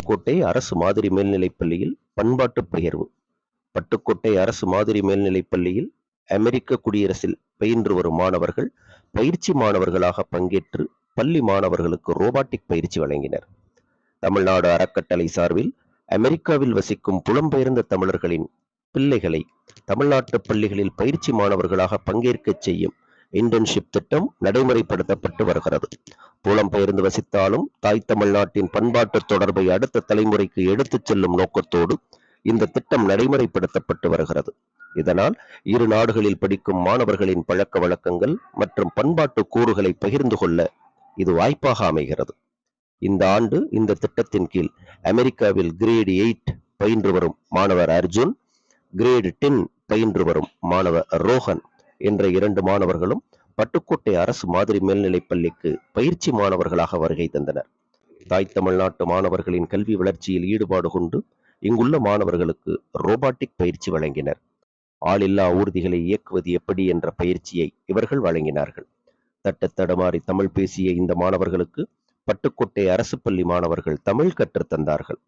பட்டுக்கோட்டை அரசு மாதிரி மேல்நிலைப் பள்ளியில் பண்பாட்டு பகிர்வு. பட்டுக்கோட்டை அரசு மாதிரி மேல்நிலைப் பள்ளியில் அமெரிக்க குடியரசில் பயின்று வரும் மாணவர்கள் பயிற்சி மாணவர்களாக பங்கேற்று பள்ளி மாணவர்களுக்கு ரோபாட்டிக் பயிற்சி வழங்கினர். தமிழ்நாடு அறக்கட்டளை சார்பில் அமெரிக்காவில் வசிக்கும் புலம்பெயர்ந்த தமிழர்களின் பிள்ளைகளை தமிழ்நாட்டு பள்ளிகளில் பயிற்சி மாணவர்களாக பங்கேற்க செய்யும் இன்டர்ன்ஷிப் திட்டம் நடைமுறைப்படுத்தப்பட்டு வருகிறது. புலம்பெயர்ந்து வசித்தாலும் தாய் தமிழ்நாட்டின் பண்பாட்டு தொடர்பை அடுத்த தலைமுறைக்கு எடுத்துச் செல்லும் நோக்கத்தோடு இந்த திட்டம் நடைமுறைப்படுத்தப்பட்டு வருகிறது. இதனால் இரு நாடுகளில் படிக்கும் மாணவர்களின் பழக்க வழக்கங்கள் மற்றும் பண்பாட்டு கூறுகளை பகிர்ந்து கொள்ள இது வாய்ப்பாக அமைகிறது. இந்த ஆண்டு இந்த திட்டத்தின் கீழ் அமெரிக்காவில் கிரேட் 8 பயின்று வரும் மாணவர் அர்ஜுன், கிரேட் 10 பயின்று வரும் மாணவர் ரோஹன் என்ற 2 மாணவர்களும் பட்டுக்கோட்டை அரசு மாதிரி மேல்நிலைப் பள்ளிக்கு பயிற்சி மாணவர்களாக வருகை தந்தனர். தாய் தமிழ்நாட்டு மாணவர்களின் கல்வி வளர்ச்சியில் ஈடுபாடு கொண்டு இங்குள்ள மாணவர்களுக்கு ரோபாட்டிக் பயிற்சி வழங்கினர். ஆளில்லா ஊர்திகளை இயக்குவது எப்படி என்ற பயிற்சியை இவர்கள் வழங்கினார்கள். தட்டுத்தடுமாறி தமிழ் பேசிய இந்த மாணவர்களுக்கு பட்டுக்கோட்டை அரசு பள்ளி மாணவர்கள் தமிழ் கற்றுத் தந்தார்கள்.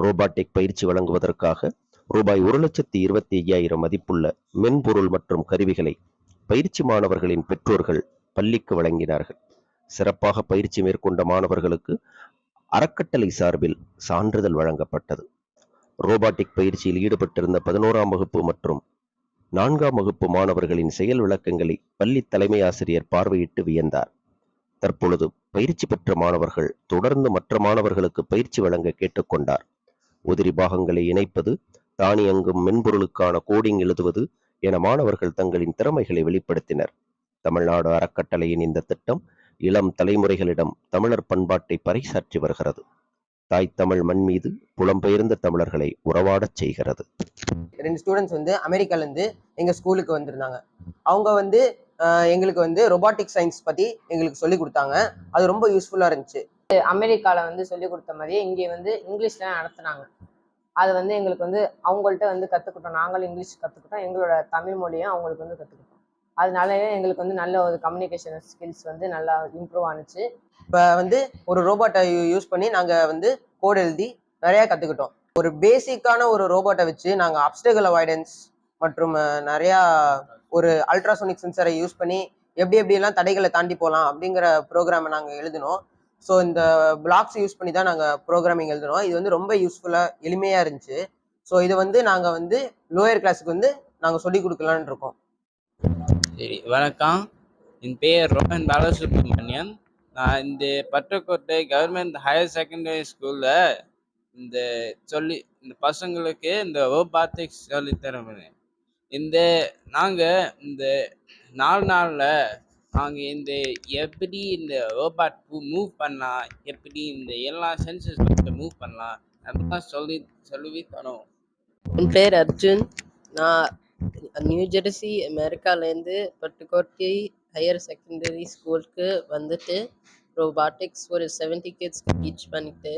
ரோபாட்டிக் பயிற்சி வழங்குவதற்காக ரூபாய் 1,25,000 மதிப்புள்ள மென்பொருள் மற்றும் கருவிகளை பயிற்சி மாணவர்களின் பெற்றோர்கள் பள்ளிக்கு வழங்கினார்கள். சிறப்பாக பயிற்சி மேற்கொண்ட மாணவர்களுக்கு அறக்கட்டளை சார்பில் சான்றிதழ் வழங்கப்பட்டது. ரோபாட்டிக் பயிற்சியில் ஈடுபட்டிருந்த 11ஆம் வகுப்பு மற்றும் 4ஆம் வகுப்பு மாணவர்களின் செயல் விளக்கங்களை பள்ளி தலைமை ஆசிரியர் பார்வையிட்டு வியந்தார். தற்பொழுது பயிற்சி பெற்ற மாணவர்கள் தொடர்ந்து மற்ற மாணவர்களுக்கு பயிற்சி வழங்க கேட்டுக்கொண்டார். உதிரி பாகங்களை இணைப்பது, தானியங்கும் மென்பொருளுக்கான கோடிங் எழுதுவது என மாணவர்கள் தங்களின் திறமைகளை வெளிப்படுத்தினர். தமிழ்நாடு அறக்கட்டளையின் இந்த திட்டம் இளம் தலைமுறைகளிடம் தமிழர் பண்பாட்டை பறைசாற்றி வருகிறது. தாய் தமிழ் மண் மீது புலம்பெயர்ந்த தமிழர்களை உறவாடச் செய்கிறது. 2 ஸ்டூடெண்ட்ஸ் வந்து அமெரிக்கால இருந்து எங்க ஸ்கூலுக்கு வந்திருந்தாங்க. அவங்க வந்து எங்களுக்கு வந்து ரொபாட்டிக் சயின்ஸ் பத்தி எங்களுக்கு சொல்லி கொடுத்தாங்க. அது ரொம்ப யூஸ்ஃபுல்லா இருந்துச்சு. அமெரிக்கால வந்து சொல்லி கொடுத்த மாதிரியே இங்கே வந்து இங்கிலீஷ்ல நடத்துனாங்க. அது வந்து எங்களுக்கு வந்து அவங்கள்ட்ட வந்து கற்றுக்கிட்டோம். நாங்களும் இங்கிலீஷ் கற்றுக்கிட்டோம், எங்களோட தமிழ் மொழியும் அவங்களுக்கு வந்து கற்றுக்கிட்டோம். அதனாலயே எங்களுக்கு வந்து நல்ல ஒரு கம்யூனிகேஷன் ஸ்கில்ஸ் வந்து நல்லா இம்ப்ரூவ் ஆனிச்சு. இப்போ வந்து ஒரு ரோபோட்டை யூஸ் பண்ணி நாங்கள் வந்து கோட் எழுதி நிறையா கற்றுக்கிட்டோம். ஒரு பேசிக்கான ஒரு ரோபோட்டை வச்சு நாங்கள் அப்டக்கிள் அவாய்டன்ஸ் மற்றும் நிறையா ஒரு அல்ட்ராசோனிக் சென்சரை யூஸ் பண்ணி எப்படியெல்லாம் தடைகளை தாண்டி போகலாம் அப்படிங்கிற ப்ரோக்ராமை நாங்கள் எழுதினோம். ஸோ இந்த பிளாக்ஸ் யூஸ் பண்ணி தான் நாங்கள் ப்ரோக்ராமிங் எழுதினோம். இது வந்து ரொம்ப யூஸ்ஃபுல்லாக எளிமையாக இருந்துச்சு. ஸோ இது வந்து நாங்கள் வந்து லோயர் கிளாஸுக்கு வந்து நாங்கள் சொல்லி கொடுக்கலான்னு இருக்கோம். சரி, வணக்கம். என் பேர் ரோஹன் பாலசுப்ரமணியன். நான் இந்த பட்டுக்கோட்டை கவர்மெண்ட் ஹையர் செகண்டரி ஸ்கூலில் இந்த பசங்களுக்கு இந்த ரோபாட்டிக்ஸ் சொல்லித்தரேன். நாங்கள் இந்த 4 நாளில் நாங்கள் எப்படி இந்த ரோபாட் மூவ் பண்ணலாம், எப்படி இந்த எல்லா சென்சஸ் மூவ் பண்ணலாம் அதெல்லாம் சொல்லி தரோம். என் பேர் அர்ஜுன். நான் நியூ ஜெர்சி அமெரிக்காலேருந்து பட்டுக்கோட்டை ஹையர் செகண்டரி ஸ்கூலுக்கு வந்துட்டு ரோபாட்டிக்ஸ் ஒரு 70 கிட்ஸ்க்கு டீச் பண்ணிட்டு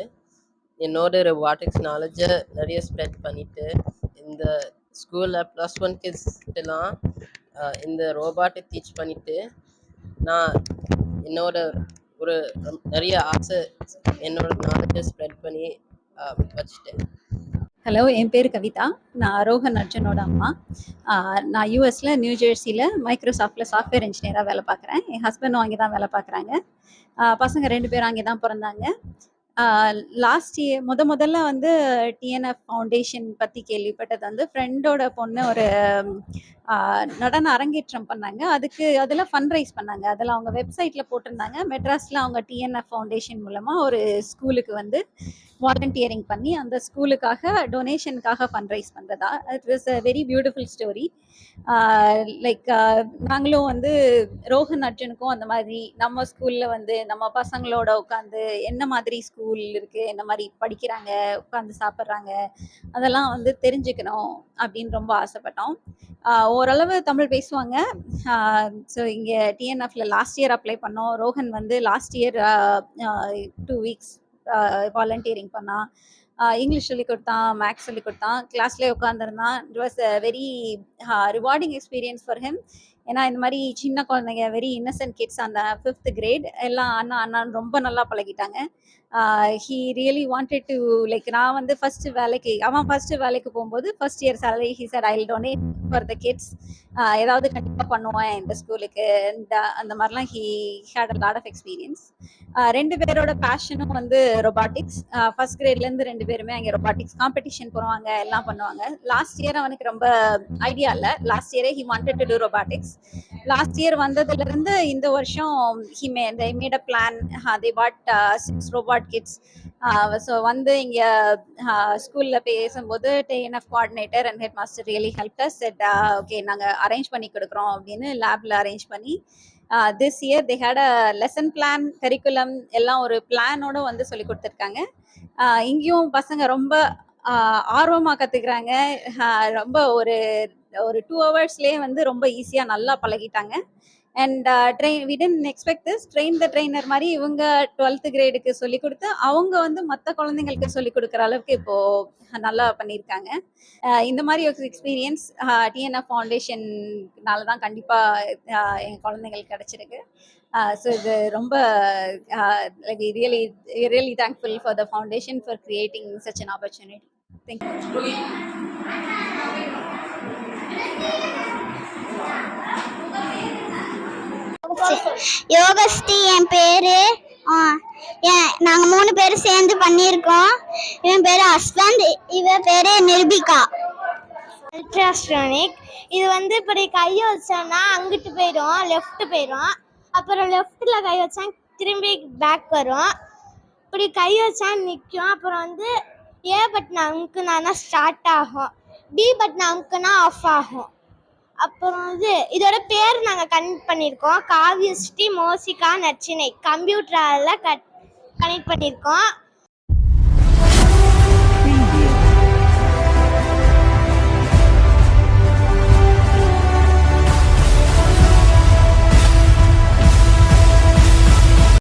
என்னோட ரோபாட்டிக்ஸ் நாலேஜை நிறைய ஸ்ப்ரெட் பண்ணிட்டு இந்த ஸ்கூலில் +1 கிட்ஸ்லாம் இந்த ரோபாட்டிக் டீச் பண்ணிட்டு நான் என்னோட ஒரு நிறைய ஆசை என்னோட நாலேஜை ஸ்ப்ரெட் பண்ணி வச்சுட்டேன். ஹலோ, என் பேர் கவிதா. நான் ரோஹன் அர்ஜுனோட அம்மா. நான் யூஎஸில் நியூ ஜெர்சியில் மைக்ரோசாஃப்டில் சாஃப்ட்வேர் இன்ஜினியராக வேலை பார்க்குறேன். என் ஹஸ்பண்டும் அங்கே தான் வேலை பார்க்குறாங்க. பசங்க 2 பேரும் அங்கே தான் பிறந்தாங்க. லாஸ்ட் இயர் முதல்ல வந்து டிஎன்எஃப் ஃபவுண்டேஷன் பற்றி கேள்விப்பட்டது வந்து ஃப்ரெண்டோட பொண்ணு ஒரு நடன அரங்கேற்றம் பண்ணாங்க. அதில் ஃபண்ட் ரைஸ் பண்ணாங்க. அதில் அவங்க வெப்சைட்டில் போட்டிருந்தாங்க, மெட்ராஸில் அவங்க டிஎன்எஃப் ஃபவுண்டேஷன் மூலமாக ஒரு ஸ்கூலுக்கு வந்து வாலண்டியரிங் பண்ணி அந்த ஸ்கூலுக்காக டொனேஷனுக்காக ஃபண்ட் ரைஸ் பண்ணுறதா. It was a very beautiful story. நாங்களும் வந்து ரோஹன் அர்ஜுனுக்கும் அந்த மாதிரி நம்ம ஸ்கூலில் வந்து நம்ம பசங்களோட உட்காந்து என்ன மாதிரி ஸ்கூல் இருக்குது, என்ன மாதிரி படிக்கிறாங்க, உட்காந்து சாப்பிட்றாங்க, அதெல்லாம் வந்து தெரிஞ்சுக்கணும் அப்படின்னு ரொம்ப ஆசைப்பட்டோம். ஓரளவு தமிழ் பேசுவாங்க. ஸோ இங்கே டிஎன்எஃப்ல லாஸ்ட் இயர் அப்ளை பண்ணோம். ரோஹன் வந்து லாஸ்ட் இயர் 2 வீக்ஸ் வாலண்டியரிங் பண்ணான். இங்கிலீஷ் சொல்லி கொடுத்தான், மேக்ஸ் சொல்லி கொடுத்தான், கிளாஸ்லேயே உட்காந்துருந்தான். It was a very rewarding experience for him. ஏன்னா இந்த மாதிரி சின்ன குழந்தைங்க, வெரி இன்னசென்ட் கிட்ஸ், அந்த 5th கிரேட் எல்லாம் அண்ணான்னு ரொம்ப நல்லா பழகிட்டாங்க. He really wanted to like நான் வந்து அவன் ஃபர்ஸ்ட் வேலைக்கு போகும்போது first year salary he said I will donate for the kids, ஏதாவது கண்டிப்பாக பண்ணுவேன் இந்த ஸ்கூலுக்கு. அண்ட் அந்த மாதிரிலாம் he had a lot of experience. ரெண்டு பேரோட பேஷனும் வந்து ரொபாட்டிக்ஸ். ஃபர்ஸ்ட் கிரேட்லேருந்து ரெண்டு பேருமே அங்கே ரொபாட்டிக்ஸ் காம்படிஷன் போவாங்க, எல்லாம் பண்ணுவாங்க. லாஸ்ட் இயர் அவனுக்கு ரொம்ப ஐடியா இல்லை, லாஸ்ட் இயரே he wanted to do robotics. Last year வந்ததுலேருந்து இந்த வருஷம் they made a plan. They bought 6 robot kits. So வந்து இங்கே ஸ்கூலில் பேசும்போது TNF coordinator and head master really help us. Said okay நாங்கள் அரேஞ்ச் பண்ணி கொடுக்குறோம் அப்படின்னு லேபில் அரேஞ்ச் பண்ணி this year they had a lesson plan, curriculum எல்லாம் ஒரு பிளானோட வந்து சொல்லி கொடுத்துருக்காங்க. இங்கேயும் பசங்க ரொம்ப ஆர்வமாக கற்றுக்குறாங்க. ரொம்ப ஒரு 2 ஹவர்ஸ்லேயே வந்து ரொம்ப ஈஸியாக நல்லா பழகிட்டாங்க. And we tend expect this. Train the trainer மாதிரி இவங்க 12th கிரேடுக்கு சொல்லி கொடுத்து அவங்க வந்து மற்ற குழந்தைங்களுக்கு சொல்லி கொடுக்குற அளவுக்கு இப்போ நல்லா பண்ணியிருக்காங்க. இந்த மாதிரி ஒரு எக்ஸ்பீரியன்ஸ் TNF ஃபவுண்டேஷன்னால தான் கண்டிப்பாக என் குழந்தைங்களுக்கு கிடைச்சிருக்கு. ஸோ இது ரொம்ப like really thankful for the foundation for creating such an opportunity. Thank you. Yogashree என் பேரு. நாங்க 3 பேரும் சேர்ந்து பண்ணியிருக்கோம். இவன் பேரு ஹஸ்பண்ட், இவ பேரு நிர்பிகா. அல்ட்ராஸ்ட்ரானிக் இது வந்து இப்படி கையை வச்சோம்னா அங்கிட்டு போயிடும், லெஃப்ட் போயிடும். அப்புறம் லெஃப்ட்ல கை வச்சா திரும்பி பேக் வரும். இப்படி கை வச்சா நிற்கும். அப்புறம் வந்து ஏ பட்டன் அமுக்குனா ஸ்டார்ட் ஆகும், பி பட்டன் அமுக்குனா ஆஃப் ஆகும். அப்புறம் வந்து இதோட பேர் நாங்கள் கனெக்ட் பண்ணியிருக்கோம், காவியஸ்ரீ மோசிகா நச்சினை. கம்ப்யூட்டரால் கனெக்ட் பண்ணியிருக்கோம்.